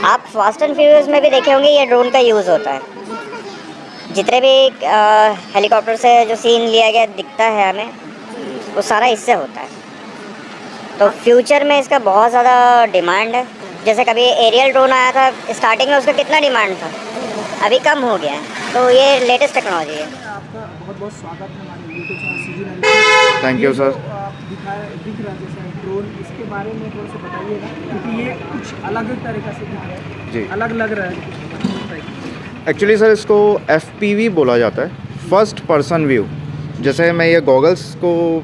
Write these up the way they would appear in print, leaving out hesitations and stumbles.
आप fast and furious में भी देखे होंगे ये ड्रोन का यूज़ होता है। जितने भी हेलीकॉप्टर से जो सीन लिया गया दिखता है हमें, वो सारा इससे होता है। तो फ्यूचर में इसका बहुत ज़्यादा डिमांड है। जैसे कभी एरियल ड्रोन आया था, स्टार्टिंग में उसका कितना डिमांड था, अभी कम हो गया है। तो ये लेटेस्ट टेक्नोलॉजी है। आपका बहुत बहुत स्वागत है हमारे YouTube channel CG. Thank you sir. दिख रहा है जैसे ड्रोन, इसके बारे में थोड़ा सा बताइएगा, क्योंकि ये कुछ अलग तरीक़ा से दिख रहा है जी, अलग लग रहा है। एक्चुअली सर इसको FPV बोला जाता है, फर्स्ट पर्सन व्यू। जैसे मैं ये गॉगल्स को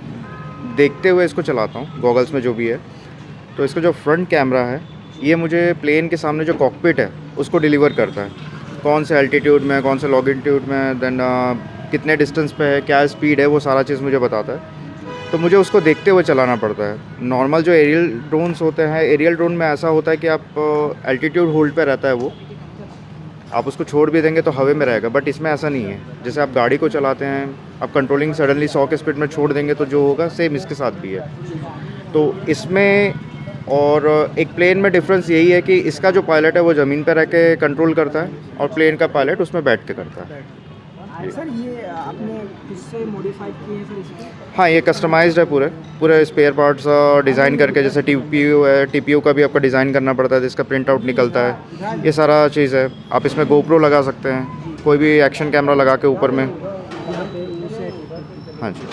देखते हुए इसको चलाता हूँ, गॉगल्स में जो भी है, तो इसका जो फ्रंट कैमरा है ये मुझे प्लेन के सामने जो कॉकपिट है उसको डिलीवर करता है। कौन से एल्टीट्यूड में, कौन से लॉन्गिट्यूड में, देन कितने डिस्टेंस पे है, क्या स्पीड है, वो सारा चीज़ मुझे बताता है। तो मुझे उसको देखते हुए चलाना पड़ता है। नॉर्मल जो एरियल ड्रोन्स होते हैं, एरियल ड्रोन में ऐसा होता है कि आप एल्टीट्यूड होल्ड पे रहता है वो, आप उसको छोड़ भी देंगे तो हवा में रहेगा। बट इसमें ऐसा नहीं है। जैसे आप गाड़ी को चलाते हैं, आप कंट्रोलिंग सडनली 100 के स्पीड में छोड़ देंगे तो जो होगा सेम इसके साथ भी है। तो इसमें और एक प्लेन में डिफरेंस यही है कि इसका जो पायलट है वो ज़मीन पर रह के कंट्रोल करता है और प्लेन का पायलट उसमें बैठ के करता है। सर ये आपने किससे मॉडिफाई किए हैं सर इसको? हाँ, ये कस्टमाइज्ड है पूरे स्पेयर पार्ट्स डिज़ाइन करके। जैसे TPU है, TPU का भी आपका डिज़ाइन करना पड़ता है, जिसका प्रिंट आउट निकलता है। ये सारा चीज़ है। आप इसमें GoPro लगा सकते हैं, कोई भी एक्शन कैमरा लगा के ऊपर में। हाँ जी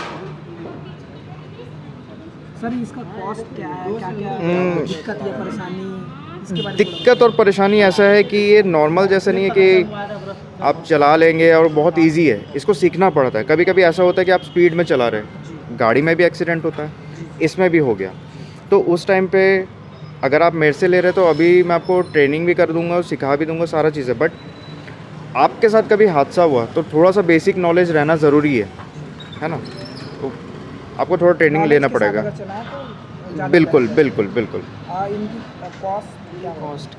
सर, इसका कॉस्ट क्या है, क्या क्या दिक्कत या परेशानी, इसके बारे में दिक्कत और परेशानी ऐसा है कि ये नॉर्मल जैसा नहीं है कि आप चला लेंगे और बहुत इजी है। इसको सीखना पड़ता है। कभी कभी ऐसा होता है कि आप स्पीड में चला रहे हैं, गाड़ी में भी एक्सीडेंट होता है, इसमें भी हो गया। तो उस टाइम पे अगर आप मेरे से ले रहे तो अभी मैं आपको ट्रेनिंग भी कर दूंगा और सिखा भी दूंगा, सारा चीज़ है। बट आपके साथ कभी हादसा हुआ तो थोड़ा सा बेसिक नॉलेज रहना ज़रूरी है ना। तो आपको थोड़ा ट्रेनिंग लेना पड़ेगा। अगर चलाएं तो ज़्यादा बिल्कुल बेहतर बिल्कुल बिल्कुल। है। इनकी कॉस्ट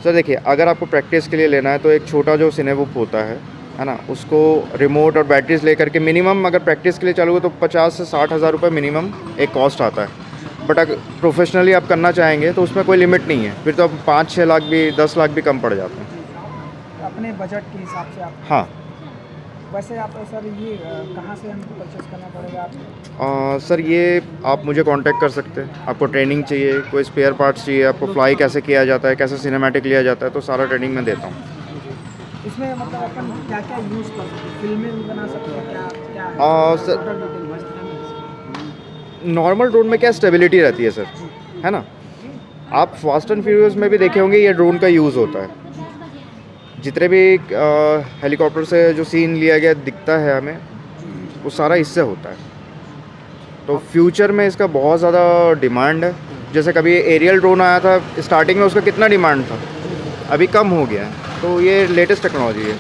सर देखिए, अगर आपको प्रैक्टिस के लिए लेना है तो एक छोटा जो सिनेबुक होता है ना, उसको रिमोट और बैटरीज लेकर के मिनिमम अगर प्रैक्टिस के लिए चालू हो तो 50 से 60 हज़ार रुपये मिनिमम एक कॉस्ट आता है। बट अगर प्रोफेशनली आप करना चाहेंगे तो उसमें कोई लिमिट नहीं है, फिर तो आप 5-6 लाख भी 10 लाख भी कम पड़ जाते हैं अपने बजट के हिसाब से आप। हाँ। वैसे आप सर ये कहाँ से हमको परचेस करना पड़ेगा आप? सर ये आप मुझे कांटेक्ट कर सकते हैं। आपको ट्रेनिंग चाहिए, कोई स्पेयर पार्ट्स चाहिए, आपको फ्लाई कैसे किया जाता है, कैसे सिनेमैटिक लिया जाता है, तो सारा ट्रेनिंग मैं देता हूँ। इसमें मतलब अपन क्या क्या यूज़ कर सकते हैं, फिल्में भी बना सकते हैं, क्या क्या सर नॉर्मल ड्रोन में क्या स्टेबिलिटी रहती है सर, है ना। आप फास्ट एंड फ्यूरियस में भी देखे होंगे ये ड्रोन का यूज़ होता है। जितने भी हेलीकॉप्टर से जो सीन लिया गया दिखता है हमें, वो सारा इससे होता है। तो फ्यूचर में इसका बहुत ज़्यादा डिमांड है। जैसे कभी एरियल ड्रोन आया था, स्टार्टिंग में उसका कितना डिमांड था, अभी कम हो गया है। तो ये लेटेस्ट टेक्नोलॉजी है।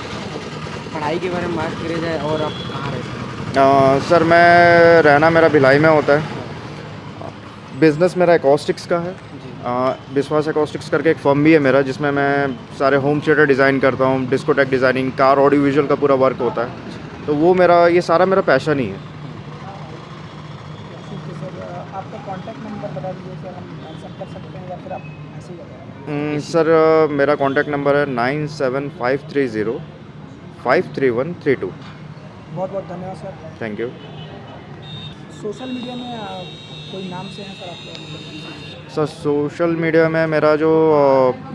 पढ़ाई के बारे में बात करी जाए, और आप कहाँ रहते हैं? सर मैं रहना मेरा भिलाई में होता है। बिज़नेस मेरा एकॉस्टिक्स का है। विश्वास एकॉस्टिक्स करके एक फर्म भी है मेरा, जिसमें मैं सारे होम थिएटर डिज़ाइन करता हूँ, discotheque designing, car audio visual का पूरा वर्क होता है। तो वो ये सारा मेरा पैशन ही है। आपका कॉन्टैक्ट नंबर बता दीजिए कि हम व्हाट्सएप कर सकते हैं या फिर आप ऐसे ही बताएं। सर मेरा कॉन्टैक्ट नंबर है 9753053132। बहुत बहुत धन्यवाद sir. Thank you. Social media में कोई नाम से हैं सर आपके? सर सोशल मीडिया में मेरा जो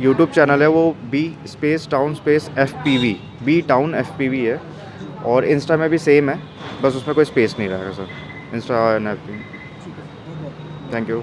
यूट्यूब चैनल है वो B_Town_FPV, B_Town FPV है। और इंस्टा में भी सेम है, बस उसमें कोई स्पेस नहीं रहेगा sir, Insta and FPV। Thank you.